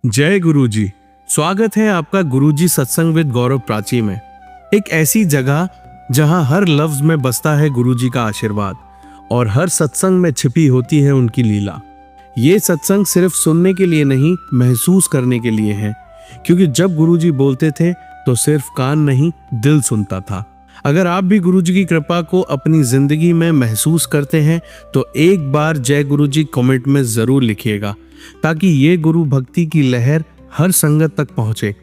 जय गुरुजी। स्वागत है आपका गुरुजी सत्संग विद गौरव प्राची में। एक ऐसी जगह जहां हर लफ्ज में बसता है गुरुजी का आशीर्वाद और हर सत्संग में छिपी होती है उनकी लीला। ये सत्संग सिर्फ सुनने के लिए नहीं, महसूस करने के लिए है, क्योंकि जब गुरुजी बोलते थे तो सिर्फ कान नहीं, दिल सुनता था। अगर आप भी गुरुजी की कृपा को अपनी जिंदगी में महसूस करते हैं तो एक बार जय गुरुजी कमेंट में जरूर लिखिएगा, ताकि ये गुरु भक्ति की लहर हर संगत तक पहुंचे।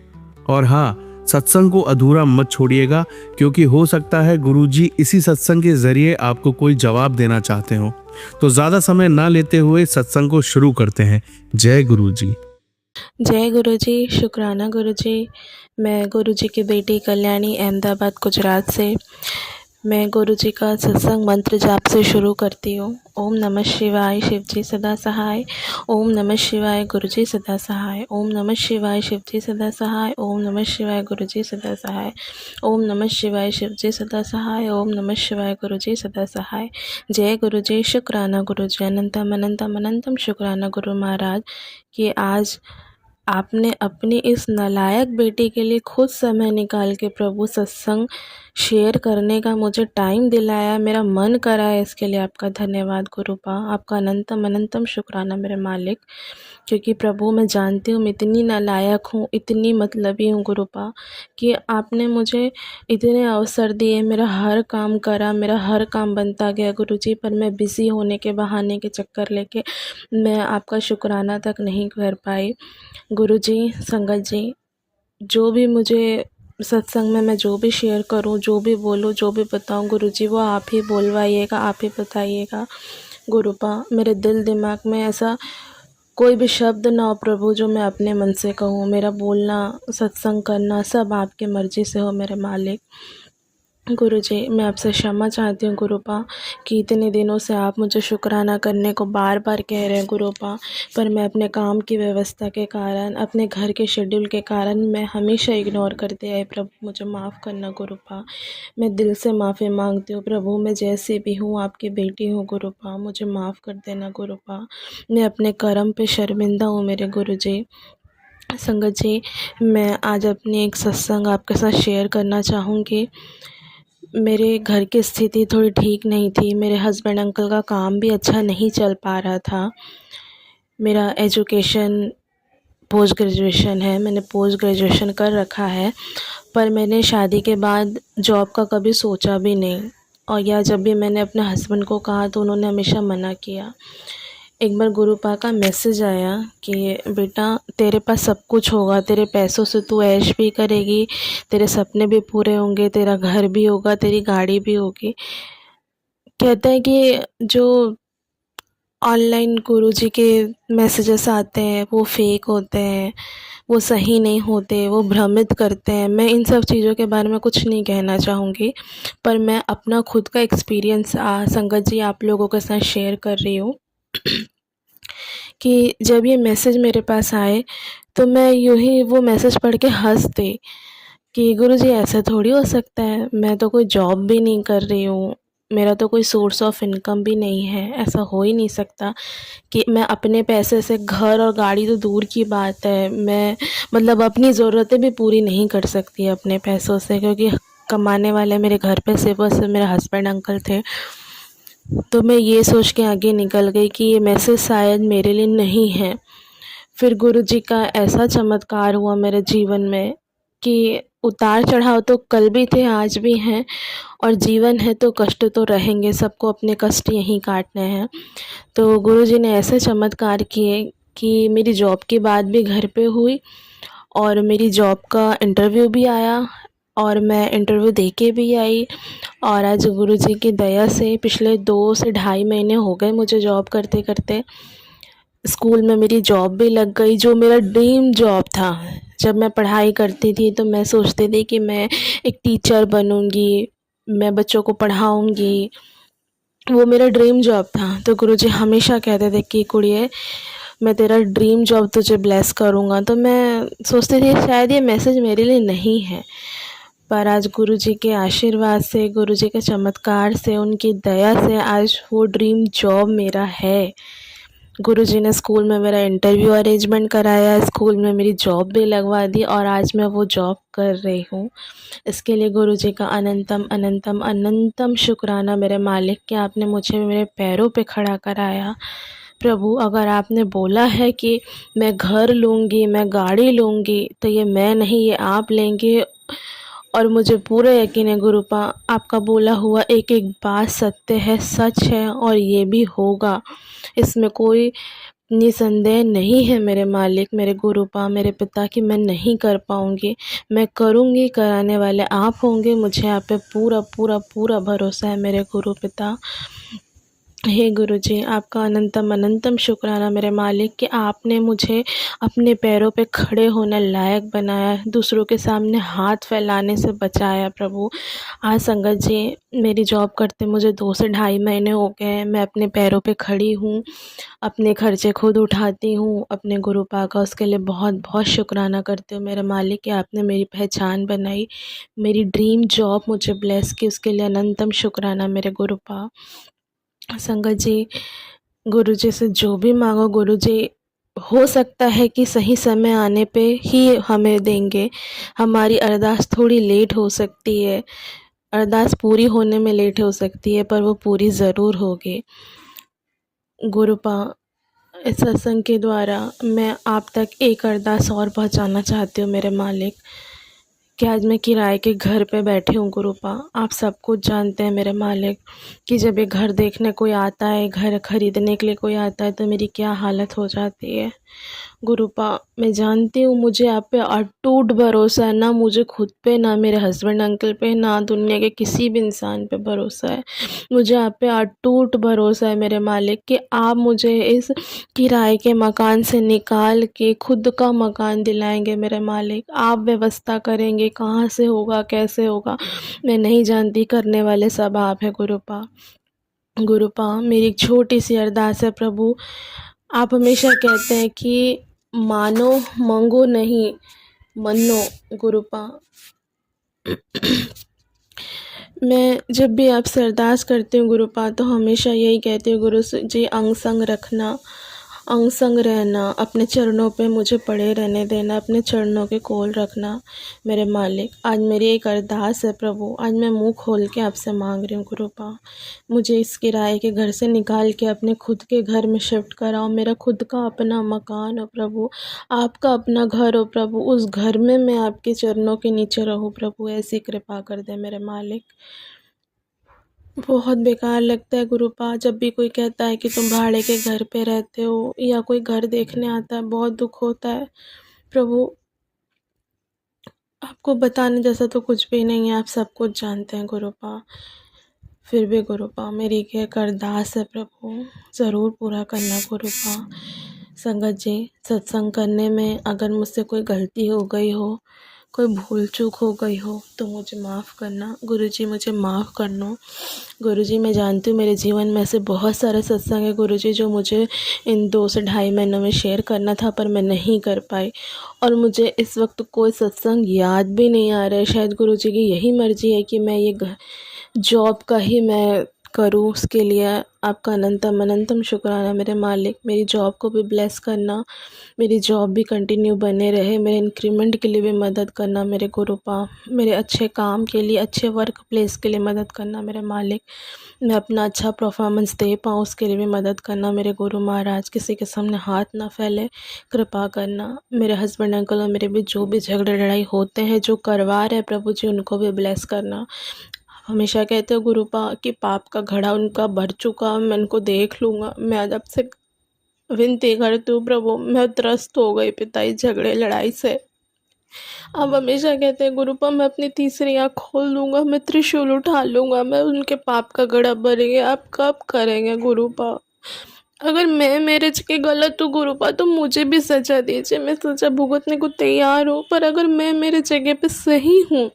और हाँ, सत्संग को अधूरा मत छोड़िएगा, क्योंकि हो सकता है गुरुजी इसी सत्संग के जरिए आपको कोई जवाब देना चाहते हो। तो ज्यादा समय ना लेते हुए सत्संग को शुरू करते हैं। जय गुरुजी। जय गुरुजी, शुक्राना गुरुजी। मैं गुरुजी की बेटी कल्याणी, अहमदाबाद गुजरात से। मैं गुरुजी का सत्संग मंत्र जाप से शुरू करती हूँ। ओम नमः शिवाय, शिवजी सदा सहाय। ओम नमः शिवाय, गुरुजी सदा सहाय। ओम नमः शिवाय, शिवजी सदा सहाय। ओम नमः शिवाय, गुरुजी सदा सहाय। ओम नमः शिवाय, शिवजी सदा सहाय। ओम नमः शिवाय, गुरुजी सदा सहाय। जय गुरुजी, शुक्राना गुरुजी, अनंतम अनंतम अनंतम शुक्राना गुरु महाराज कि आज आपने अपनी इस नालायक बेटी के लिए खुद समय निकाल के प्रभु सत्संग शेयर करने का मुझे टाइम दिलाया, मेरा मन करा है। इसके लिए आपका धन्यवाद गुरुपा, आपका अनंतम अनंतम शुक्राना मेरे मालिक। क्योंकि प्रभु मैं जानती हूँ मैं इतनी नालायक हूँ, इतनी मतलबी हूँ गुरुपा, कि आपने मुझे इतने अवसर दिए, मेरा हर काम करा, मेरा हर काम बनता गया गुरुजी, पर मैं बिज़ी होने के बहाने के चक्कर लेके मैं आपका शुक्राना तक नहीं कर पाई। गुरुजी, संगत जी, जो भी मुझे सत्संग में मैं जो भी शेयर करूं, जो भी बोलूं, जो भी बताऊं गुरुजी, वो आप ही बोलवाइएगा, आप ही बताइएगा गुरुपा। मेरे दिल दिमाग में ऐसा कोई भी शब्द ना हो प्रभु जो मैं अपने मन से कहूँ। मेरा बोलना, सत्संग करना सब आपकी मर्ज़ी से हो मेरे मालिक। गुरुजी, मैं आपसे क्षमा चाहती हूँ गुरुपा, कि इतने दिनों से आप मुझे शुक्राना करने को बार बार कह रहे हैं गुरुपा, पर मैं अपने काम की व्यवस्था के कारण, अपने घर के शेड्यूल के कारण मैं हमेशा इग्नोर करते आए। प्रभु मुझे माफ़ करना गुरुपा, मैं दिल से माफ़ी मांगती हूँ प्रभु। मैं जैसे भी हूँ आपकी बेटी हूँ गुरुपा, मुझे माफ़ कर देना गुरुपा। मैं अपने कर्म पे शर्मिंदा हूँ मेरे गुरुजी। संगत जी, मैं आज अपनी एक सत्संग आपके साथ शेयर करना चाहूँगी। मेरे घर की स्थिति थोड़ी ठीक नहीं थी। मेरे हस्बैंड अंकल का काम भी अच्छा नहीं चल पा रहा था। मेरा एजुकेशन पोस्ट ग्रेजुएशन है, मैंने पोस्ट ग्रेजुएशन कर रखा है, पर मैंने शादी के बाद जॉब का कभी सोचा भी नहीं। और या जब भी मैंने अपने हस्बैंड को कहा तो उन्होंने हमेशा मना किया। एक बार गुरुपा का मैसेज आया कि बेटा तेरे पास सब कुछ होगा, तेरे पैसों से तू ऐश भी करेगी, तेरे सपने भी पूरे होंगे, तेरा घर भी होगा, तेरी गाड़ी भी होगी। कहते हैं कि जो ऑनलाइन गुरुजी के मैसेजेस आते हैं वो फेक होते हैं, वो सही नहीं होते, वो भ्रमित करते हैं। मैं इन सब चीज़ों के बारे में कुछ नहीं कहना चाहूँगी, पर मैं अपना खुद का एक्सपीरियंस संगत जी आप लोगों के साथ शेयर कर रही हूँ। कि जब ये मैसेज मेरे पास आए तो मैं यूँ ही वो मैसेज पढ़ के हँस दी कि गुरुजी ऐसा थोड़ी हो सकता है, मैं तो कोई जॉब भी नहीं कर रही हूँ, मेरा तो कोई सोर्स ऑफ इनकम भी नहीं है, ऐसा हो ही नहीं सकता कि मैं अपने पैसे से, घर और गाड़ी तो दूर की बात है, मैं मतलब अपनी ज़रूरतें भी पूरी नहीं कर सकती अपने पैसों से, क्योंकि कमाने वाले मेरे घर पे सिर्फ और सिर्फ मेरे हस्बैंड अंकल थे। तो मैं ये सोच के आगे निकल गई कि ये मैसेज शायद मेरे लिए नहीं है। फिर गुरुजी का ऐसा चमत्कार हुआ मेरे जीवन में कि उतार चढ़ाव तो कल भी थे, आज भी हैं, और जीवन है तो कष्ट तो रहेंगे, सबको अपने कष्ट यहीं काटने हैं। तो गुरुजी ने ऐसे चमत्कार किए कि मेरी जॉब की बात भी घर पे हुई और मेरी जॉब का इंटरव्यू भी आया और मैं इंटरव्यू दे के भी आई। और आज गुरुजी की दया से पिछले 2 से ढाई महीने हो गए मुझे जॉब करते करते। स्कूल में मेरी जॉब भी लग गई, जो मेरा ड्रीम जॉब था। जब मैं पढ़ाई करती थी तो मैं सोचती थी कि मैं एक टीचर बनूँगी, मैं बच्चों को पढ़ाऊँगी, वो मेरा ड्रीम जॉब था। तो गुरुजी हमेशा कहते थे कि कुड़िए, मैं तेरा ड्रीम जॉब तुझे ब्लेस करूँगा। तो मैं सोचती थी शायद ये मैसेज मेरे लिए नहीं है, पर आज गुरुजी के आशीर्वाद से, गुरुजी के चमत्कार से, उनकी दया से आज वो ड्रीम जॉब मेरा है। गुरुजी ने स्कूल में मेरा इंटरव्यू अरेंजमेंट कराया, स्कूल में मेरी जॉब भी लगवा दी और आज मैं वो जॉब कर रही हूँ। इसके लिए गुरुजी का अनंतम अनंतम अनंतम शुक्राना मेरे मालिक कि आपने मुझे मेरे पैरों पे खड़ा कराया। प्रभु, अगर आपने बोला है कि मैं घर लूँगी, मैं गाड़ी लूँगी, तो ये मैं नहीं, ये आप लेंगे। और मुझे पूरा यकीन है गुरुपा, आपका बोला हुआ एक एक बात सत्य है, सच है और ये भी होगा। इसमें कोई निसंदेह नहीं है मेरे मालिक, मेरे गुरुपा, मेरे पिता कि मैं नहीं कर पाऊँगी। मैं करूँगी, कराने वाले आप होंगे। मुझे आप पे पूरा पूरा पूरा भरोसा है मेरे गुरु पिता। हे गुरुजी, आपका अनंतम अनंतम शुक्राना मेरे मालिक कि आपने मुझे अपने पैरों पे खड़े होने लायक बनाया, दूसरों के सामने हाथ फैलाने से बचाया। प्रभु, आज संगत जी, मेरी जॉब करते मुझे 2 से ढाई महीने हो गए हैं। मैं अपने पैरों पे खड़ी हूँ, अपने खर्चे खुद उठाती हूँ। अपने गुरुपा का उसके लिए बहुत बहुत शुक्राना करती हूँ मेरे मालिक कि आपने मेरी पहचान बनाई, मेरी ड्रीम जॉब मुझे ब्लेस की, उसके लिए अनंतम शुक्राना मेरे गुरुपा। संगत जी, गुरुजी से जो भी मांगो गुरुजी हो सकता है कि सही समय आने पे ही हमें देंगे। हमारी अरदास थोड़ी लेट हो सकती है, अरदास पूरी होने में लेट हो सकती है, पर वो पूरी ज़रूर होगी। गुरुपा, इस सत्संग के द्वारा मैं आप तक एक अरदास और पहुंचाना चाहती हूँ मेरे मालिक कि आज मैं किराए के घर पे बैठी हूँ गुरुपा। आप सब कुछ जानते हैं मेरे मालिक कि जब ये घर देखने कोई आता है, घर खरीदने के लिए कोई आता है, तो मेरी क्या हालत हो जाती है। गुरुपा, मैं जानती हूँ मुझे आप पे अटूट भरोसा है, ना मुझे खुद पे, ना मेरे हस्बैंड अंकल पे, ना दुनिया के किसी भी इंसान पे भरोसा है। मुझे आप पे अटूट भरोसा है मेरे मालिक कि आप मुझे इस किराए के मकान से निकाल के खुद का मकान दिलाएंगे मेरे मालिक। आप व्यवस्था करेंगे, कहाँ से होगा, कैसे होगा, मैं नहीं जानती, करने वाले सब आप हैं गुरुपा। गुरुपा, मेरी एक छोटी सी अरदास है प्रभु। आप हमेशा कहते हैं कि मानो मंगो नहीं मनो। गुरुपा, मैं जब भी आपसे अरदास करती हूँ गुरुपा, तो हमेशा यही कहती हूँ गुरु जी, अंग संग रखना, अंग संग रहना, अपने चरणों पे मुझे पड़े रहने देना, अपने चरणों के कोल रखना मेरे मालिक। आज मेरी एक अरदास है प्रभु, आज मैं मुंह खोल के आपसे मांग रही हूँ गुरुपा, मुझे इस किराए के घर से निकाल के अपने खुद के घर में शिफ्ट कराओ। मेरा खुद का अपना मकान हो प्रभु, आपका अपना घर हो प्रभु, उस घर में मैं आपके चरणों के नीचे रहूँ प्रभु, ऐसी कृपा कर दे मेरे मालिक। बहुत बेकार लगता है गुरुपा, जब भी कोई कहता है कि तुम भाड़े के घर पे रहते हो या कोई घर देखने आता है, बहुत दुख होता है प्रभु। आपको बताने जैसा तो कुछ भी नहीं है, आप सब कुछ जानते हैं गुरुपा। फिर भी गुरुपा, मेरी एक अरदास है प्रभु, ज़रूर पूरा करना गुरुपा। संगत जी, सत्संग करने में अगर मुझसे कोई गलती हो गई हो, कोई भूल चूक हो गई हो, तो मुझे माफ़ करना गुरुजी, मुझे माफ़ करना गुरुजी। मैं जानती हूँ मेरे जीवन में ऐसे बहुत सारे सत्संग है गुरुजी जो मुझे इन 2 से ढाई महीनों में शेयर करना था, पर मैं नहीं कर पाई। और मुझे इस वक्त कोई सत्संग याद भी नहीं आ रहा है। शायद गुरुजी की यही मर्ज़ी है कि मैं ये जॉब का ही मैं करूँ। उसके लिए आपका अनंतम अनंतम शुक्राना मेरे मालिक। मेरी जॉब को भी ब्लेस करना, मेरी जॉब भी कंटिन्यू बने रहे, मेरे इंक्रीमेंट के लिए भी मदद करना मेरे गुरुपा, मेरे अच्छे काम के लिए, अच्छे वर्क प्लेस के लिए मदद करना मेरे मालिक। मैं अपना अच्छा परफॉर्मेंस दे पाऊँ उसके लिए भी मदद करना मेरे गुरु महाराज। किसी के सामने हाथ ना फैले, कृपा करना। मेरे हस्बैंड अंकल और मेरे बीच जो भी झगड़े लड़ाई होते हैं, जो करवा रहे हैं प्रभु जी, उनको भी ब्लेस करना। हमेशा कहते हो गुरुपा कि पाप का घड़ा उनका भर चुका, मैं उनको देख लूँगा। मैं आज आपसे विनती करती हूँ प्रभु, मैं त्रस्त हो गई पिता इस झगड़े लड़ाई से। आप हमेशा कहते हैं गुरुपा, मैं अपनी तीसरी आँख खोल लूँगा, मैं त्रिशूल उठा लूँगा, मैं उनके पाप का घड़ा भरेंगे। आप कब करेंगे गुरुपा? अगर मैं मेरे जगह गलत हूँ गुरुपा, तो मुझे भी सज़ा दीजिए, मैं सज़ा भुगतने को तैयार हूँ। पर अगर मैं मेरे जगह पे सही हूँ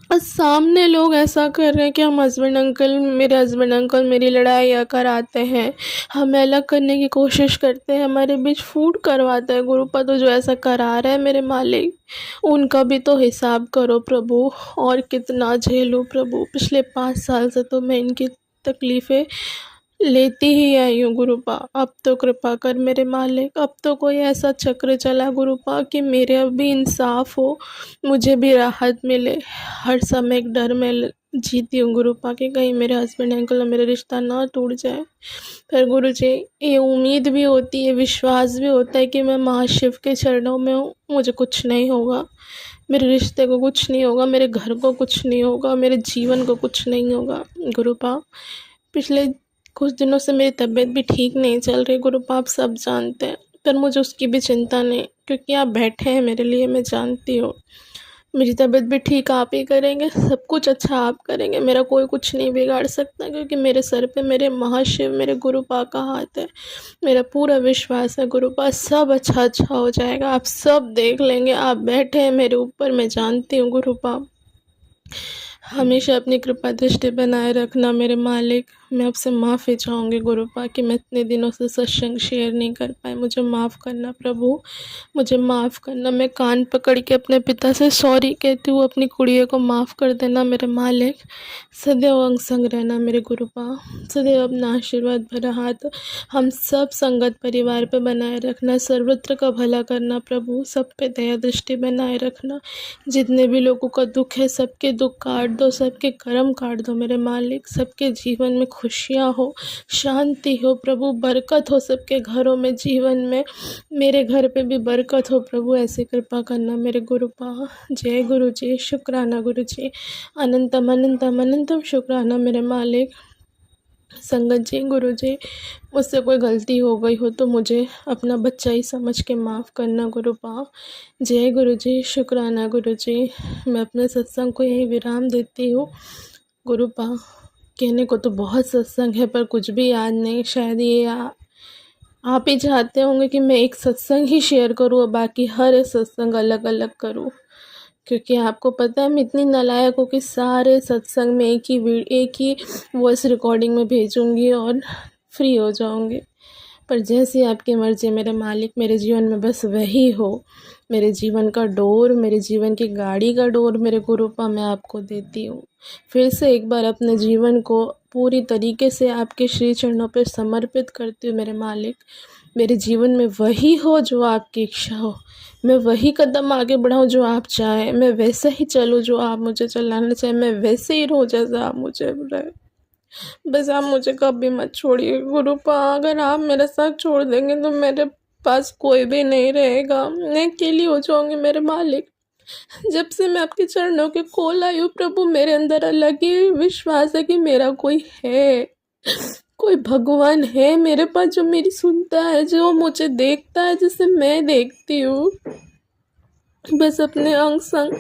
और सामने लोग ऐसा कर रहे हैं कि मेरे हस्बैंड अंकल मेरी लड़ाई कराते हैं, हमें अलग करने की कोशिश करते हैं, हमारे बीच फूट करवाते हैं गुरुपा, तो जो ऐसा करा रहा है मेरे मालिक, उनका भी तो हिसाब करो प्रभु। और कितना झेलूँ प्रभु, पिछले 5 साल से तो मैं इनकी तकलीफ़ें लेती ही आई हूँ गुरुपा। अब तो कृपा कर मेरे मालिक, अब तो कोई ऐसा चक्र चला गुरुपा कि मेरे अब भी इंसाफ हो, मुझे भी राहत मिले। हर समय एक डर में जीती हूँ गुरुपा कि कहीं मेरे हस्बैंड अंकल और मेरा रिश्ता ना टूट जाए। पर गुरुजी, ये उम्मीद भी होती है, विश्वास भी होता है कि मैं महाशिव के चरणों में हूँ, मुझे कुछ नहीं होगा, मेरे रिश्ते को कुछ नहीं होगा, मेरे घर को कुछ नहीं होगा, मेरे जीवन को कुछ नहीं होगा। गुरुपा, पिछले कुछ दिनों से मेरी तबीयत भी ठीक नहीं चल रही गुरुपा, आप सब जानते हैं, पर मुझे उसकी भी चिंता नहीं, क्योंकि आप बैठे हैं मेरे लिए, मैं जानती हूँ। मेरी तबीयत भी ठीक आप ही करेंगे, सब कुछ अच्छा आप करेंगे, मेरा कोई कुछ नहीं बिगाड़ सकता, क्योंकि मेरे सर पे मेरे महाशिव मेरे गुरुपा का हाथ है। मेरा पूरा विश्वास है गुरुपा, सब अच्छा अच्छा हो जाएगा, आप सब देख लेंगे, आप बैठे हैं मेरे ऊपर, मैं जानती हूँ गुरुपा। हमेशा अपनी कृपा दृष्टि बनाए रखना मेरे मालिक। मैं आपसे माफ़ी चाहूँगी गुरुपा कि मैं इतने दिनों से सत्संग शेयर नहीं कर पाई, मुझे माफ़ करना प्रभु, मुझे माफ़ करना। मैं कान पकड़ के अपने पिता से सॉरी कहती हूँ, अपनी कुड़ियों को माफ़ कर देना मेरे मालिक। सदैव अंग संग रहना मेरे गुरुपा, सदैव अपना आशीर्वाद भरा हाथ हम सब संगत परिवार पे बनाए रखना, सर्वत्र का भला करना प्रभु, सब पे दया दृष्टि बनाए रखना। जितने भी लोगों का दुख है, सबके दुख काट दो, सबके कर्म काट दो मेरे मालिक, सबके जीवन में खुशियाँ हो, शांति हो प्रभु, बरकत हो सबके घरों में, जीवन में, मेरे घर पे भी बरकत हो प्रभु, ऐसी कृपा करना मेरे गुरुपा। जय गुरु जी, शुक्राना गुरु जी, अनंतम अनंतम अनंतम शुक्राना मेरे मालिक। संगत जी, गुरु जी, मुझसे कोई गलती हो गई हो तो मुझे अपना बच्चा ही समझ के माफ़ करना गुरुपा। जय गुरु जी, शुक्राना गुरु जी। मैं अपने सत्संग को यहीं विराम देती हूँ गुरुपा। कहने को तो बहुत सत्संग है, पर कुछ भी याद नहीं, शायद ये आप ही चाहते होंगे कि मैं एक सत्संग ही शेयर करूँ और बाकी हर एक सत्संग अलग अलग करूँ, क्योंकि आपको पता है मैं इतनी नालायक हूँ कि सारे सत्संग में एक ही वॉइस रिकॉर्डिंग में भेजूँगी और फ्री हो जाऊँगी। पर जैसी आपकी मर्ज़ी मेरे मालिक, मेरे जीवन में बस वही हो। मेरे जीवन का डोर, मेरे जीवन की गाड़ी का डोर मेरे गुरुपा मैं आपको देती हूँ। फिर से एक बार अपने जीवन को पूरी तरीके से आपके श्री चरणों पर समर्पित करती हूँ मेरे मालिक। मेरे जीवन में वही हो जो आपकी इच्छा हो, मैं वही कदम आगे बढ़ाऊँ जो आप चाहें, मैं वैसे ही चलूँ जो आप मुझे चलाना चाहें, मैं वैसे ही रहूँ जैसा आप मुझे बुलाएं। बस आप मुझे कभी मत छोड़िए गुरुपा, अगर आप मेरा साथ छोड़ देंगे तो मेरे पास कोई भी नहीं रहेगा, मैं अकेली हो जाऊंगी मेरे मालिक। जब से मैं आपके चरणों के कोल आई हूँ प्रभु, मेरे अंदर अलग ही विश्वास है कि मेरा कोई है, कोई भगवान है मेरे पास जो मेरी सुनता है, जो मुझे देखता है जिसे मैं देखती हूँ। बस अपने अंग संग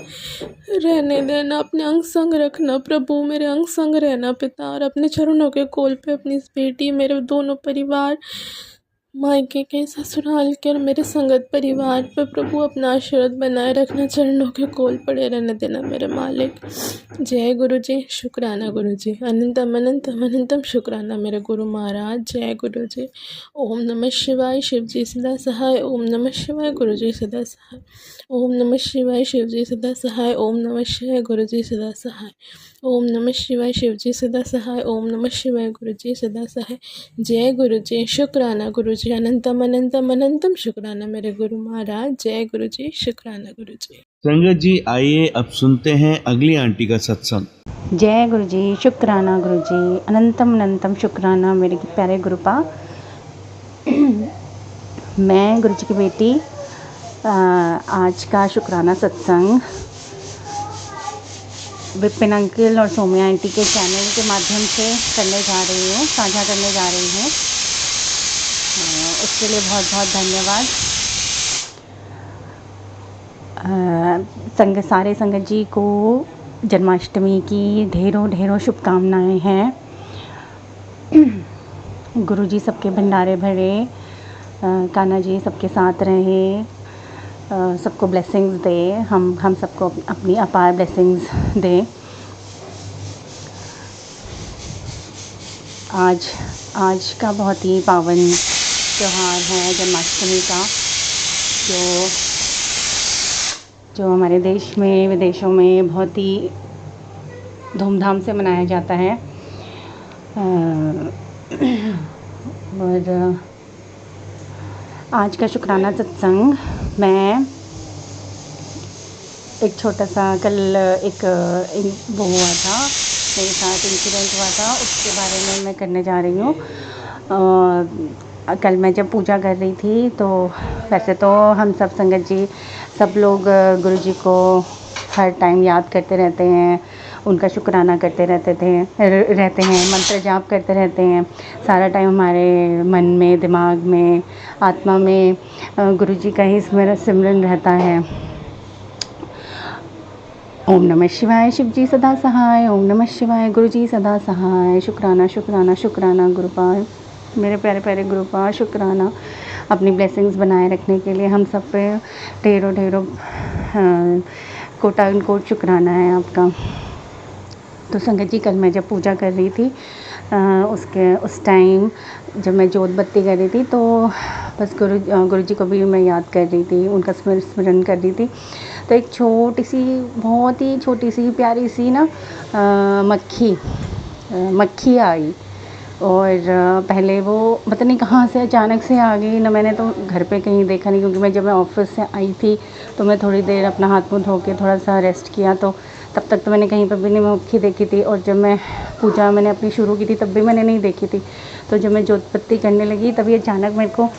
रहने देना, अपने अंग संग रखना प्रभु, मेरे अंग संग रहना पिता, और अपने चरणों के कोल पे अपनी इस बेटी, मेरे दोनों परिवार, मायके के ससुराल के और मेरे संगत परिवार पे प्रभु अपना आशीर्वाद बनाए रखना, चरणों के कोल पड़े रहने देना मेरे मालिक। जय गुरु जी, शुक्राना गुरु जी, अनंतम अनंतम अनंतम शुक्राना मेरे गुरु महाराज। जय गुरु जी। ओम नमः शिवाय, शिव जी सदा सहाय। ओम नमः शिवाय, गुरु जी सदा सहाय। ओम नमः शिवाय, शिव जी सदा सहाय। ओम नमः शिवाय, गुरु जी सदा सहाय। ओम नमः शिवाय, शिव जी सदा सहाय। ओम नमः शिवाय, गुरु जी सदा सहाय। जय गुरु जी, शुक्राना गुरु जी, अनंतम अनंतम अनंतम शुक्राना मेरे गुरु महाराज। जय गुरु जी, शुक्राना गुरु जी। संगत जी, आइए अब सुनते हैं अगली आंटी का सत्संग। जय गुरु जी, शुक्राना गुरु जी, अनंतम अनंतम शुक्राना मेरे प्यारे गुरुपा। मैं गुरु जी की बेटी आज का शुक्राना सत्संग विपिन अंकल और सोम्या आंटी के चैनल के माध्यम से करने जा रही हूँ, साझा करने जा रही हूँ। उसके लिए बहुत बहुत धन्यवाद। सारे संगत जी को जन्माष्टमी की ढेरों ढेरों शुभकामनाएं हैं। गुरु जी सबके भंडारे भरे, कान्हा जी सबके साथ रहे, सबको ब्लेसिंग्स दे, हम सबको अपनी अपार ब्लेसिंग्स दे। आज का बहुत ही पावन त्यौहार है जन्माष्टमी का, जो हमारे देश में विदेशों में बहुत ही धूमधाम से मनाया जाता है। और आज का शुक्राना सत्संग मैं एक छोटा सा कल एक वो हुआ था, मेरे साथ इंसिडेंट हुआ था, उसके बारे में मैं करने जा रही हूँ। कल मैं जब पूजा कर रही थी तो वैसे तो हम सब संगत जी सब लोग गुरु जी को हर टाइम याद करते रहते हैं, उनका शुक्राना करते रहते हैं, मंत्र जाप करते रहते हैं। सारा टाइम हमारे मन में, दिमाग में, आत्मा में गुरु जी का ही सिमरन रहता है। ओम नमः शिवाय, शिव जी सदा सहाय। ओम नमः शिवाय, गुरु जी सदा सहाय। शुक्राना शुक्राना शुक्राना गुरुपाल, मेरे प्यारे प्यारे गुरुपाल, शुक्राना अपनी ब्लेसिंग्स बनाए रखने के लिए हम सब पे ढेरों ढेरों कोटा कोट शुक्राना है आपका। तो संगत जी कल मैं जब पूजा कर रही थी उस टाइम जब मैं जोत बत्ती कर रही थी तो बस गुरु जी को भी मैं याद कर रही थी, उनका स्मरण कर रही थी। तो एक छोटी सी, बहुत ही छोटी सी प्यारी सी ना मक्खी आई और पहले वो पता नहीं कहाँ से अचानक से आ गई ना। मैंने तो घर पे कहीं देखा नहीं, क्योंकि जब मैं ऑफिस से आई थी तो मैं थोड़ी देर अपना हाथ मुँह धो के थोड़ा सा रेस्ट किया, तो तब तक तो मैंने कहीं पर भी नहीं मक्खी देखी थी। और जब मैं पूजा मैंने अपनी शुरू की थी तब भी मैंने नहीं देखी थी। तो जब मैं जोत बत्ती करने लगी तभी अचानक मेरे को,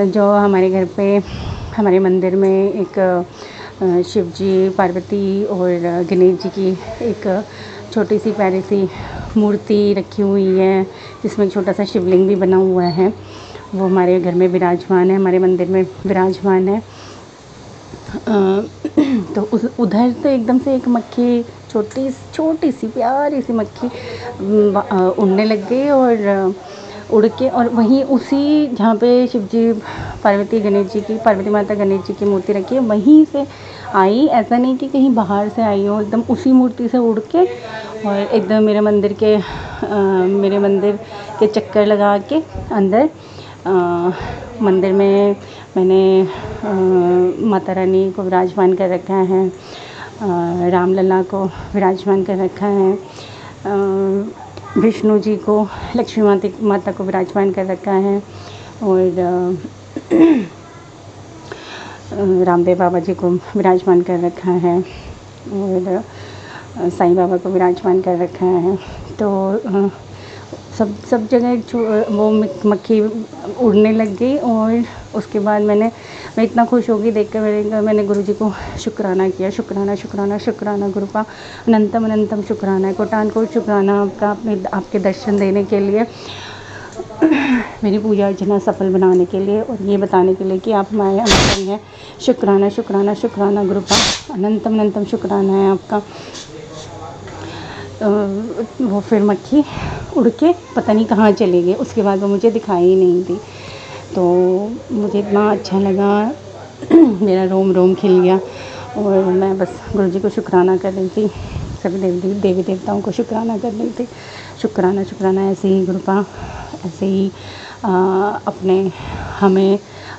जो हमारे घर पे हमारे मंदिर में एक शिव जी, पार्वती और गणेश जी की एक छोटी सी प्यारी सी मूर्ति रखी हुई है, जिसमें एक छोटा सा शिवलिंग भी बना हुआ है। वो हमारे घर में विराजमान है, हमारे मंदिर में विराजमान है। तो उधर से एकदम से एक मक्खी, छोटी सी प्यारी सी मक्खी उड़ने लग गई और उड़ के, और वहीं उसी जहाँ पे शिव जी, पार्वती माता गणेश जी की मूर्ति रखी है वहीं से आई। ऐसा नहीं कि कहीं बाहर से आई हो, एकदम उसी मूर्ति से उड़ के और एकदम मेरे मंदिर के चक्कर लगा के अंदर मंदिर में मैंने माता रानी को विराजमान कर रखा है, रामलला को विराजमान कर रखा है, विष्णु जी को, लक्ष्मी माता को विराजमान कर रखा है और रामदेव बाबा जी को विराजमान कर रखा है और साईं बाबा को विराजमान कर रखा है। तो सब जगह वो मक्खी उड़ने लग गई और उसके बाद मैं इतना खुश हो गई देख कर। मैंने गुरु जी को शुक्राना किया, शुक्राना गुरुपा अनंतम अनंतम शुक्राना है, कोटान कोट शुक्राना आपका, आपके दर्शन देने के लिए, मेरी पूजा अर्चना सफल बनाने के लिए और ये बताने के लिए कि आप हमारे अंतर हैं। शुक्राना गुरुपा अनंतम अनंतम शुक्राना है आपका। वो फिर मक्खी उड़ के पता नहीं कहाँ चली गई, उसके बाद वो मुझे दिखाई ही नहीं दी। तो मुझे इतना अच्छा लगा, मेरा रोम रोम खिल गया और मैं बस गुरु जी को शुक्राना कर रही थी, सभी देवी देवताओं को शुक्राना कर रही थी। शुक्राना ऐसे ही गुरुपा, ऐसे ही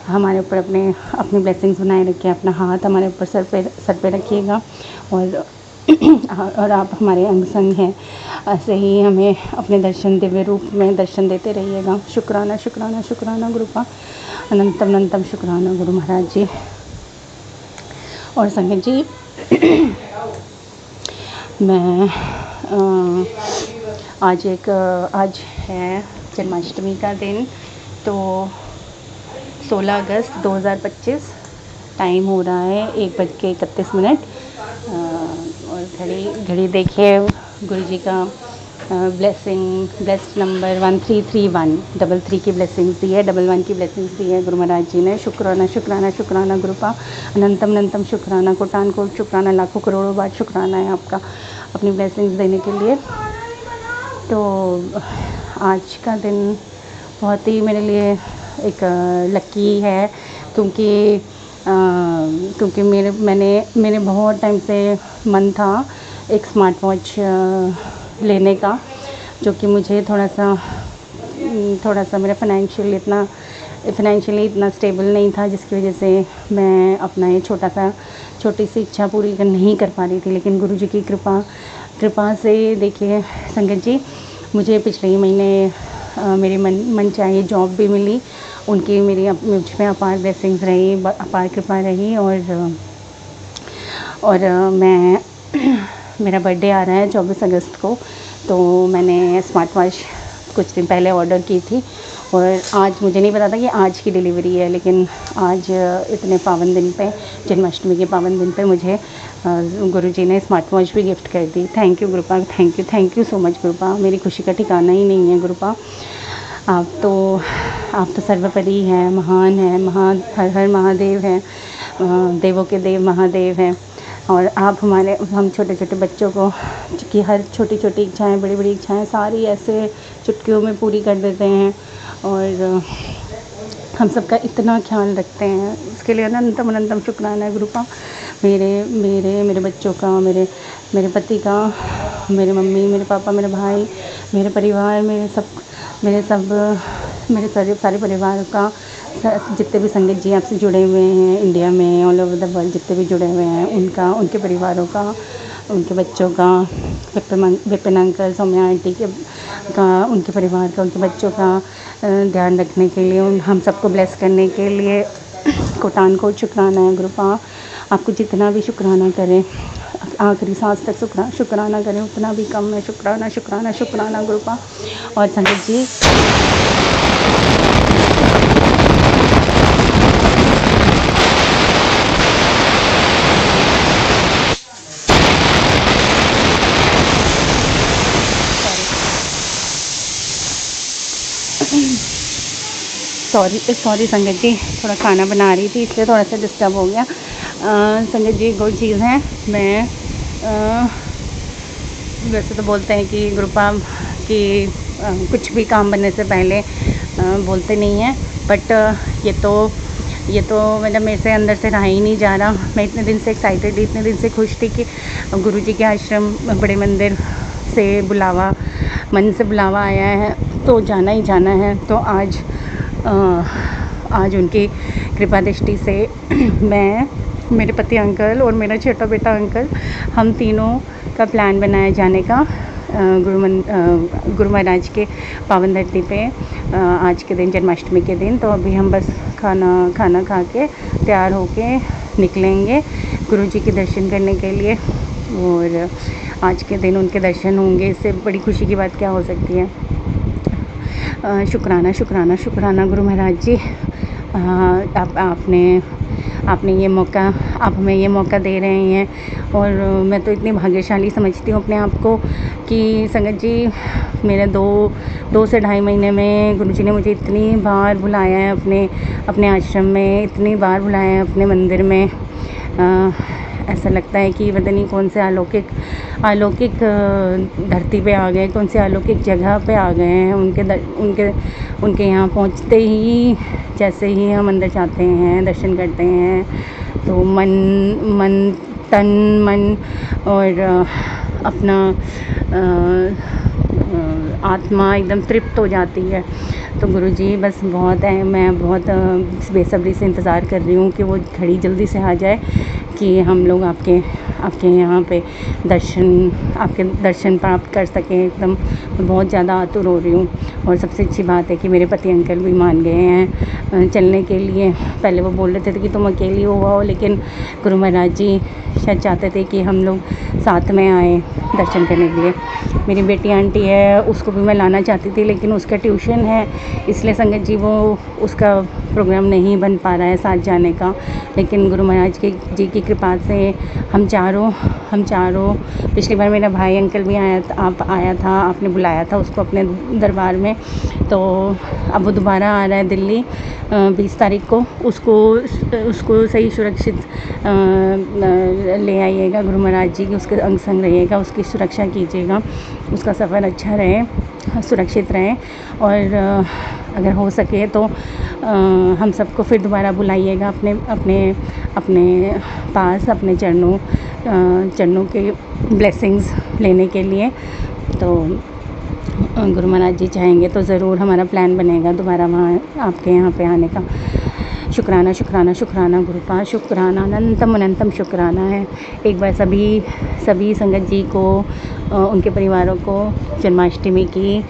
हमारे ऊपर अपनी ब्लेसिंग्स बनाए रखिए, अपना हाथ हमारे ऊपर सर पे रखिएगा और आप हमारे अंग संग हैं, ऐसे ही हमें अपने दर्शन, दिव्य रूप में दर्शन देते रहिएगा। शुक्राना गुरुपा अनंतम अनंतम शुक्राना गुरु महाराज जी। और संगत जी मैं आज है जन्माष्टमी का दिन, तो 16 अगस्त 2025 टाइम हो रहा है 1:31 और घड़ी देखिए गुरु जी का ब्लेस्ड नंबर 1331, 33 की ब्लेसिंग्स दी है, 11 की ब्लेसिंग्स दी है गुरु महाराज जी ने। शुक्राना गुरुपा अनंतम अनंतम शुक्राना, कोटान कोट शुक्राना, लाखों करोड़ों बार शुक्राना है आपका अपनी ब्लेसिंग्स देने के लिए। तो आज का दिन बहुत ही मेरे लिए एक लकी है, क्योंकि मैंने बहुत टाइम से मन था एक स्मार्ट वॉच लेने का, जो कि मुझे थोड़ा सा मेरा फाइनेंशियली इतना स्टेबल नहीं था, जिसकी वजह से मैं अपना ये छोटी सी इच्छा पूरी नहीं कर पा रही थी। लेकिन गुरु जी की कृपा से देखिए संगत जी, मुझे पिछले ही महीने मेरी मनचाही जॉब भी मिली, उनकी मेरी मुझ में अपार ब्लेसिंग्स रही, अपार कृपा रही। और मैं मेरा बर्थडे आ रहा है 24 अगस्त को, तो मैंने स्मार्ट वॉच कुछ दिन पहले ऑर्डर की थी और आज मुझे नहीं पता था कि आज की डिलीवरी है, लेकिन आज इतने पावन दिन पे, जन्माष्टमी के पावन दिन पे मुझे गुरुजी ने स्मार्ट वॉच भी गिफ्ट कर दी। Thank you Gurupa, thank you so much Gurupa. मेरी खुशी का ठिकाना ही नहीं है गुरुपा। आप तो सर्वोपरि हैं, महान हैं, हर हर महादेव हैं, देवों के देव महादेव हैं। और आप हम छोटे छोटे बच्चों को की हर छोटी छोटी इच्छाएं, बड़ी बड़ी इच्छाएं सारी ऐसे चुटकियों में पूरी कर देते हैं और हम सबका इतना ख्याल रखते हैं, उसके लिए अनंतम अनंतम शुक्राना है गुरुपा। मेरे बच्चों का, मेरे पति का, मेरे मम्मी, मेरे पापा, मेरे भाई, मेरे परिवार, मेरे सारे परिवार का, जितने भी संगत जी आपसे जुड़े हुए हैं इंडिया में, ऑल ओवर द वर्ल्ड जितने भी जुड़े हुए हैं, उनके परिवारों का, उनके बच्चों का, विपिन अंकल, सौम्या आंटी का, उनके परिवार का, उनके बच्चों का ध्यान रखने के लिए, हम सबको ब्लेस करने के लिए कोटान को शुक्राना है गुरुपा। आपको जितना भी शुक्राना करें, आखिरी सांस तक शुक्राना करें, उतना भी कम है। शुक्राना गुरुपा। और संगत जी, सॉरी संगत जी, थोड़ा खाना बना रही थी इसलिए थोड़ा सा डिस्टर्ब हो गया। संगत जी, गुड चीज़ है। मैं वैसे तो बोलते हैं कि गुरुपा कि कुछ भी काम बनने से पहले बोलते नहीं हैं, बट ये तो मतलब मेरे से अंदर से रहा ही नहीं जा रहा। मैं इतने दिन से एक्साइटेड थी, इतने दिन से खुश थी कि गुरुजी के आश्रम बड़े मंदिर से मन से बुलावा आया है तो जाना ही जाना है। तो आज उनकी कृपा दृष्टि से मैं, मेरे पति अंकल और मेरा छोटा बेटा अंकल, हम तीनों का प्लान बनाया जाने का गुरु महाराज के पावन धरती पे आज के दिन, जन्माष्टमी के दिन। तो अभी हम बस खाना खा के तैयार होके निकलेंगे गुरुजी के दर्शन करने के लिए। और आज के दिन उनके दर्शन होंगे, इससे बड़ी खुशी की बात क्या हो सकती है। शुक्राना गुरु महाराज जी। आपने ये मौका, आप हमें ये मौका दे रहे हैं और मैं तो इतनी भाग्यशाली समझती हूँ अपने आप को कि संगत जी, मेरे दो से ढाई महीने में गुरुजी ने मुझे इतनी बार बुलाया है अपने आश्रम में, इतनी बार बुलाया है अपने मंदिर में। ऐसा लगता है कि पता नहीं कौन से अलौकिक धरती पे आ गए, कौन से अलौकिक जगह पे आ गए हैं। उनके यहाँ पहुँचते ही, जैसे ही हम अंदर जाते हैं, दर्शन करते हैं, तो तन मन और अपना आत्मा एकदम तृप्त हो जाती है। तो गुरुजी बस मैं बहुत बेसब्री से इंतज़ार कर रही हूँ कि वो घड़ी जल्दी से आ जाए कि हम लोग आपके यहाँ पे आपके दर्शन प्राप्त कर सकें। एकदम मैं बहुत ज़्यादा आतुर हो रही हूँ। और सबसे अच्छी बात है कि मेरे पति अंकल भी मान गए हैं चलने के लिए। पहले वो बोल रहे थे कि तुम अकेली हो आओ, लेकिन गुरु महाराज जी शायद चाहते थे कि हम लोग साथ में आए दर्शन करने के लिए। मेरी बेटी आंटी है, उसको भी मैं लाना चाहती थी, लेकिन उसका ट्यूशन है, इसलिए संगत जी वो उसका प्रोग्राम नहीं बन पा रहा है साथ जाने का। लेकिन गुरु महाराज जी की कृपा से हम चारों पिछली बार मेरा भाई अंकल भी आया था, आपने बुलाया था उसको अपने दरबार में। तो अब वो दोबारा आ रहा है दिल्ली 20 तारीख को। उसको सही सुरक्षित ले आइएगा गुरु महाराज जी की, उसके अंग संग रहिएगा, उसकी सुरक्षा कीजिएगा, उसका सफ़र अच्छा रहे, सुरक्षित रहे। और अगर हो सके तो हम सबको फिर दोबारा बुलाइएगा अपने पास, अपने चरणों के ब्लेसिंग्स लेने के लिए। तो गुरु महाराज जी चाहेंगे तो ज़रूर हमारा प्लान बनेगा दोबारा वहाँ आपके यहाँ पे आने का। शुक्राना शुक्राना शुक्राना गुरुपा, शुक्राना अनंतम अनंतम शुक्राना है। एक बार सभी संगत जी को उनके परिवारों को जन्माष्टमी की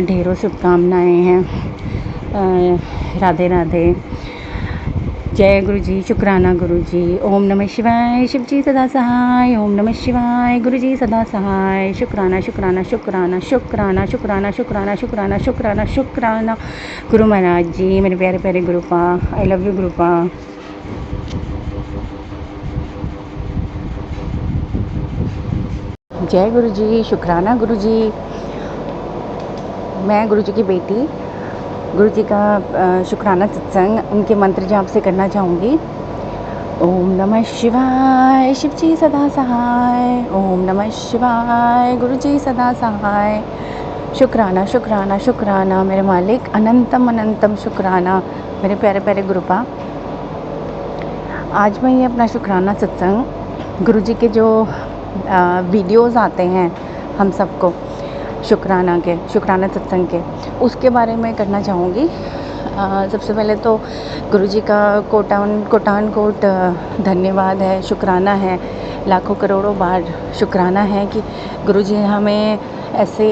ढेरों शुभकामनाएँ हैं। राधे राधे। जय गुरु जी, शुक्राना गुरु जी। ओम नमः शिवाय, शिव जी सदा सहाय। ओम नमः शिवाय, गुरु जी सदा सहाय। शुक्राना शुक्राना शुक्राना शुक्राना शुक्राना शुक्राना शुक्राना शुक्राना शुक्राना गुरु महाराज जी, मेरे प्यारे प्यारे गुरुपा। I love you गुरुपा। जय गुरु जी, शुक्राना गुरु जी। मैं गुरु जी की बेटी गुरु जी का शुक्राना सत्संग उनके मंत्र जाप से करना चाहूँगी। ओम नमः शिवाय, शिव जी सदा सहाय। ओम नमः शिवाय, गुरु जी सदा सहाय। शुक्राना शुक्राना शुक्राना मेरे मालिक, अनंतम अनंतम शुक्राना मेरे प्यारे प्यारे गुरुपा। आज मैं ये अपना शुक्राना सत्संग गुरु जी के जो वीडियोज़ आते हैं हम सबको शुक्राना सत्संग के, उसके बारे में करना चाहूँगी। सबसे पहले तो गुरु जी का कोटान कोट धन्यवाद है, शुक्राना है, लाखों करोड़ों बार शुक्राना है कि गुरु जी हमें ऐसे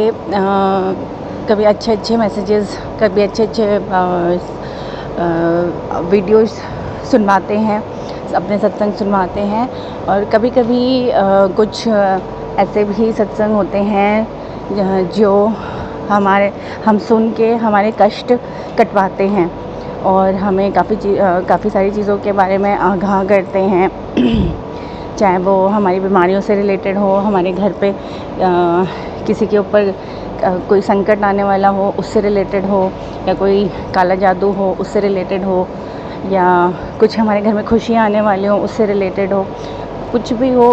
कभी अच्छे मैसेजेस, कभी अच्छे वीडियोस सुनवाते हैं, अपने सत्संग सुनवाते हैं। और कभी कभी कुछ ऐसे भी सत्संग होते हैं जो हम सुन के हमारे कष्ट कटवाते हैं और हमें काफ़ी सारी चीज़ों के बारे में आगाह करते हैं। चाहे वो हमारी बीमारियों से रिलेटेड हो, हमारे घर पे किसी के ऊपर कोई संकट आने वाला हो उससे रिलेटेड हो, या कोई काला जादू हो उससे रिलेटेड हो, या कुछ हमारे घर में खुशियाँ आने वाली हो उससे रिलेटेड हो, कुछ भी हो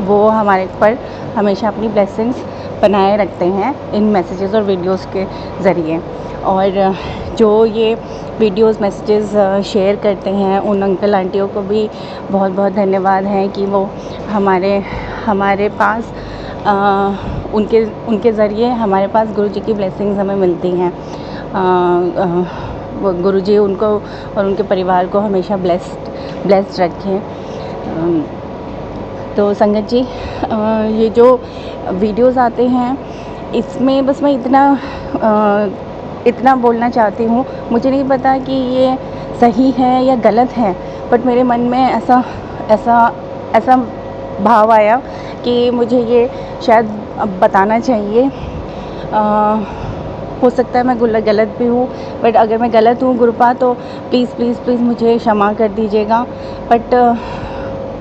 वो हमारे पर हमेशा अपनी ब्लेसिंग्स बनाए रखते हैं इन मैसेजेस और वीडियोस के ज़रिए। और जो ये वीडियोस मैसेजेस शेयर करते हैं उन अंकल आंटियों को भी बहुत बहुत धन्यवाद है कि वो हमारे पास उनके ज़रिए हमारे पास गुरु जी की ब्लेसिंग्स हमें मिलती हैं। गुरु जी उनको और उनके परिवार को हमेशा ब्लेस्ड रखें। तो संगत जी, ये जो वीडियोस आते हैं इसमें बस मैं इतना बोलना चाहती हूँ, मुझे नहीं पता कि ये सही है या गलत है, बट मेरे मन में ऐसा भाव आया कि मुझे ये शायद बताना चाहिए। हो सकता है मैं गलत भी हूँ, बट अगर मैं गलत हूँ गुरुपा तो प्लीज़ मुझे क्षमा कर दीजिएगा।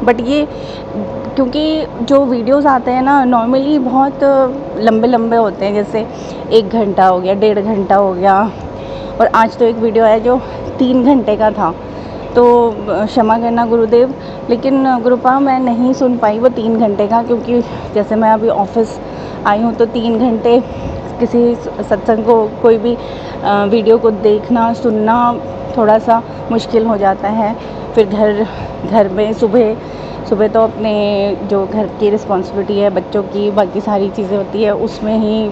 बट ये क्योंकि जो वीडियोस आते हैं ना नॉर्मली बहुत लंबे होते हैं, जैसे 1 घंटा हो गया, 1.5 घंटा हो गया, और आज तो एक वीडियो है जो 3 घंटे का था। तो क्षमा करना गुरुदेव, लेकिन गुरुपा मैं नहीं सुन पाई वो 3 घंटे का, क्योंकि जैसे मैं अभी ऑफिस आई हूँ तो 3 घंटे किसी सत्संग को, कोई भी वीडियो को देखना सुनना थोड़ा सा मुश्किल हो जाता है। फिर घर में सुबह तो अपने जो घर की रिस्पॉन्सिबिलिटी है, बच्चों की बाकी सारी चीज़ें होती है, उसमें ही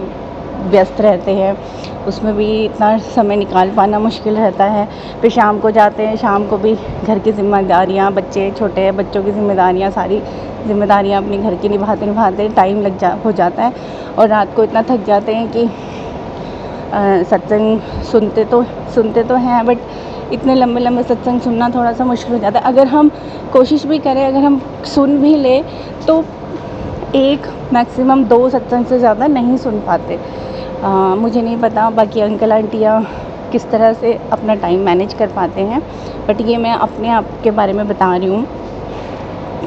व्यस्त रहते हैं, उसमें भी इतना समय निकाल पाना मुश्किल रहता है। फिर शाम को जाते हैं, शाम को भी घर की जिम्मेदारियाँ, बच्चे छोटे हैं, बच्चों की जिम्मेदारियाँ, सारी जिम्मेदारियाँ अपने घर की निभाते टाइम हो जाता है, और रात को इतना थक जाते हैं कि सत्संग सुनते तो हैं, बट इतने लंबे सत्संग सुनना थोड़ा सा मुश्किल हो जाता है। अगर हम कोशिश भी करें, अगर हम सुन भी लें तो 1 मैक्सिमम 2 सत्संग से ज़्यादा नहीं सुन पाते। मुझे नहीं पता बाकी अंकल आंटियाँ किस तरह से अपना टाइम मैनेज कर पाते हैं, बट ये मैं अपने आप के बारे में बता रही हूँ,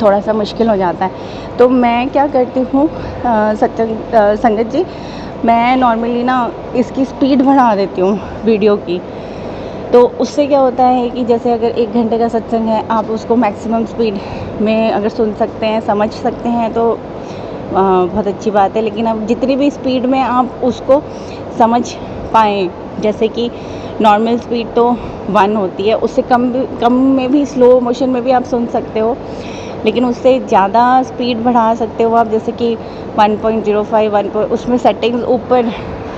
थोड़ा सा मुश्किल हो जाता है। तो मैं क्या करती हूँ संगत जी, मैं नॉर्मली ना इसकी स्पीड बढ़ा देती हूँ वीडियो की। तो उससे क्या होता है कि जैसे अगर 1 घंटे का सत्संग है, आप उसको मैक्सिमम स्पीड में अगर सुन सकते हैं, समझ सकते हैं तो बहुत अच्छी बात है। लेकिन अब जितनी भी स्पीड में आप उसको समझ पाएँ, जैसे कि नॉर्मल स्पीड तो 1 होती है, उससे कम में भी, स्लो मोशन में भी आप सुन सकते हो, लेकिन उससे ज़्यादा स्पीड बढ़ा सकते हो आप, जैसे कि 1.05 उसमें सेटिंग्स ऊपर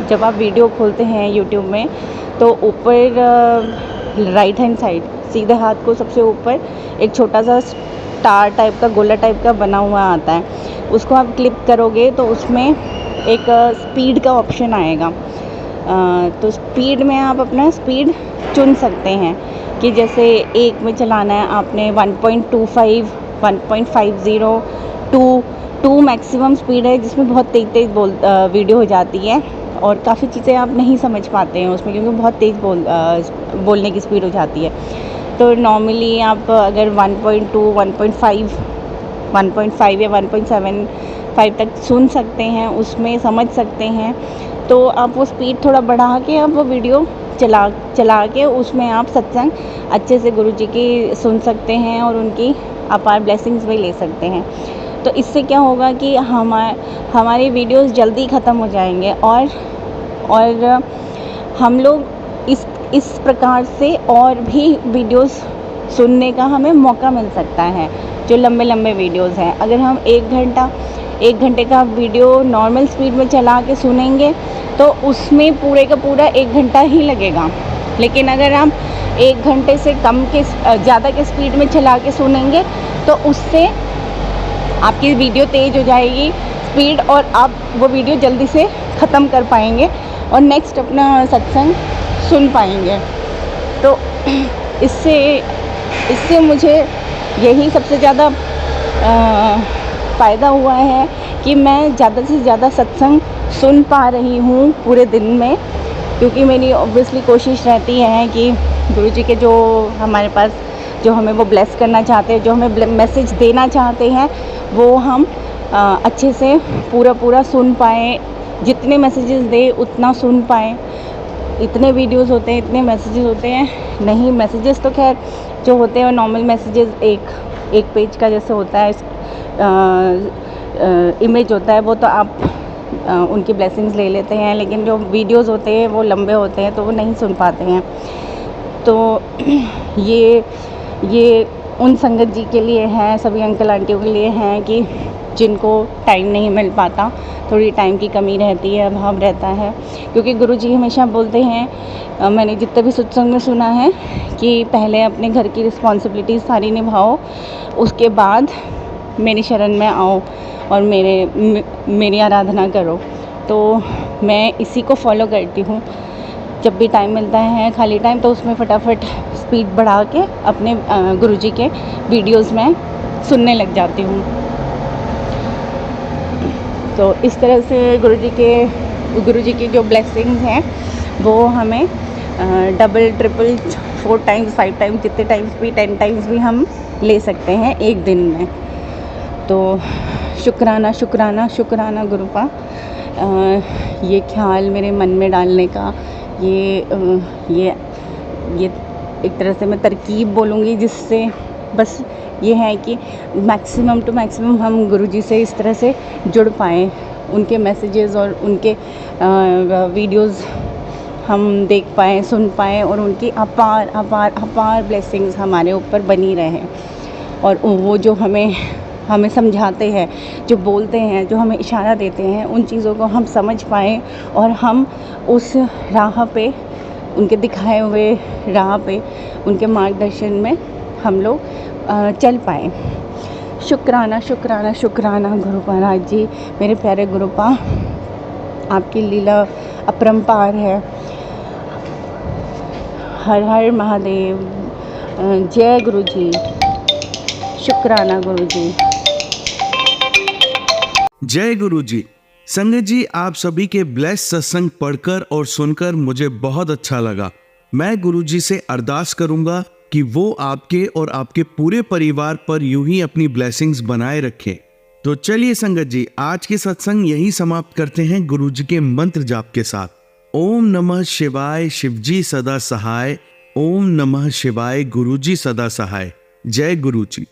जब आप वीडियो खोलते हैं यूट्यूब में तो ऊपर राइट हैंड साइड सीधे हाथ को सबसे ऊपर एक छोटा सा स्टार टाइप का गोला टाइप का बना हुआ आता है, उसको आप क्लिक करोगे तो उसमें एक स्पीड का ऑप्शन आएगा। तो स्पीड में आप अपना स्पीड चुन सकते हैं कि जैसे एक में चलाना है आपने 1.25, 1.50, 2 मैक्सिमम स्पीड है जिसमें बहुत तेज़ वीडियो हो जाती है और काफ़ी चीज़ें आप नहीं समझ पाते हैं उसमें क्योंकि बहुत तेज़ बोलने की स्पीड हो जाती है। तो नॉर्मली आप अगर 1.2, 1.5 या 1.75 तक सुन सकते हैं, उसमें समझ सकते हैं, तो आप वो स्पीड थोड़ा बढ़ा के आप वो वीडियो चला के उसमें आप सत्संग अच्छे से गुरुजी की सुन सकते हैं और उनकी अपार ब्लेसिंग्स भी ले सकते हैं। तो इससे क्या होगा कि हमारे वीडियोस जल्दी ख़त्म हो जाएंगे और हम लोग इस प्रकार से और भी वीडियोस सुनने का हमें मौका मिल सकता है जो लंबे वीडियोस हैं। अगर हम 1 घंटे का वीडियो नॉर्मल स्पीड में चला के सुनेंगे तो उसमें पूरे का पूरा 1 घंटा ही लगेगा, लेकिन अगर हम 1 घंटे से ज़्यादा के स्पीड में चला के सुनेंगे तो उससे आपकी वीडियो तेज़ हो जाएगी स्पीड और आप वो वीडियो जल्दी से ख़त्म कर पाएंगे और नेक्स्ट अपना सत्संग सुन पाएंगे। तो इससे मुझे यही सबसे ज़्यादा फ़ायदा हुआ है कि मैं ज़्यादा से ज़्यादा सत्संग सुन पा रही हूँ पूरे दिन में, क्योंकि मेरी ऑब्वियसली कोशिश रहती है कि गुरुजी के जो हमारे पास जो हमें वो ब्लेस करना चाहते हैं, जो हमें मैसेज देना चाहते हैं, वो हम अच्छे से पूरा सुन पाएँ। जितने मैसेजेस दे उतना सुन पाएँ। इतने वीडियोस होते हैं, इतने मैसेजेस होते हैं, नहीं मैसेजेस तो खैर जो होते हैं नॉर्मल मैसेजेस एक पेज का जैसे होता है, इमेज होता है, वो तो आप उनकी ब्लेसिंग्स ले लेते हैं, लेकिन जो वीडियोस होते हैं वो लंबे होते हैं तो वो नहीं सुन पाते हैं। तो ये उन संगत जी के लिए है, सभी अंकल आंटियों के लिए हैं कि जिनको टाइम नहीं मिल पाता, थोड़ी टाइम की कमी रहती है, अभाव रहता है, क्योंकि गुरुजी हमेशा बोलते हैं, मैंने जितने भी सत्संग में सुना है कि पहले अपने घर की रिस्पॉन्सिबिलिटीज़ सारी निभाओ, उसके बाद मेरी शरण में आओ और मेरी आराधना करो। तो मैं इसी को फॉलो करती हूँ। जब भी टाइम मिलता है खाली टाइम तो उसमें फटाफट स्पीड बढ़ा के अपने गुरुजी के वीडियोस में सुनने लग जाती हूँ। तो इस तरह से गुरुजी की जो ब्लेसिंग्स हैं वो हमें डबल, ट्रिपल, 4 टाइम्स, 5 टाइम्स, जितने टाइम्स भी 10 टाइम्स भी हम ले सकते हैं एक दिन में। तो शुक्राना शुक्राना शुक्राना गुरुपा, ये ख्याल मेरे मन में डालने का, ये एक तरह से मैं तरकीब बोलूँगी, जिससे बस ये है कि मैक्सिमम टू मैक्सिमम हम गुरुजी से इस तरह से जुड़ पाएँ, उनके मैसेजेस और उनके वीडियोस हम देख पाएँ, सुन पाएँ और उनकी अपार अपार अपार ब्लेसिंग्स हमारे ऊपर बनी रहें। और वो जो हमें समझाते हैं, जो बोलते हैं, जो हमें इशारा देते हैं, उन चीज़ों को हम समझ पाएँ और हम उस राह पे, उनके दिखाए हुए राह पे, उनके मार्गदर्शन में हम लोग चल पाएँ। शुक्राना शुक्राना शुक्राना गुरुपा महाराज जी, मेरे प्यारे गुरुपा, आपकी लीला अपरंपार है। हर हर महादेव, जय गुरुजी, शुक्राना गुरुजी। जय गुरुजी। संगत जी, आप सभी के ब्लेस सत्संग पढ़कर और सुनकर मुझे बहुत अच्छा लगा। मैं गुरुजी से अरदास करूंगा कि वो आपके और आपके पूरे परिवार पर यूं ही अपनी ब्लेसिंग्स बनाए रखें। तो चलिए संगत जी, आज के सत्संग यही समाप्त करते हैं गुरुजी के मंत्र जाप के साथ। ओम नमः शिवाय, शिवजी सदा सहाय। ओम नमः शिवाय, गुरुजी सदा सहाय। जय गुरुजी।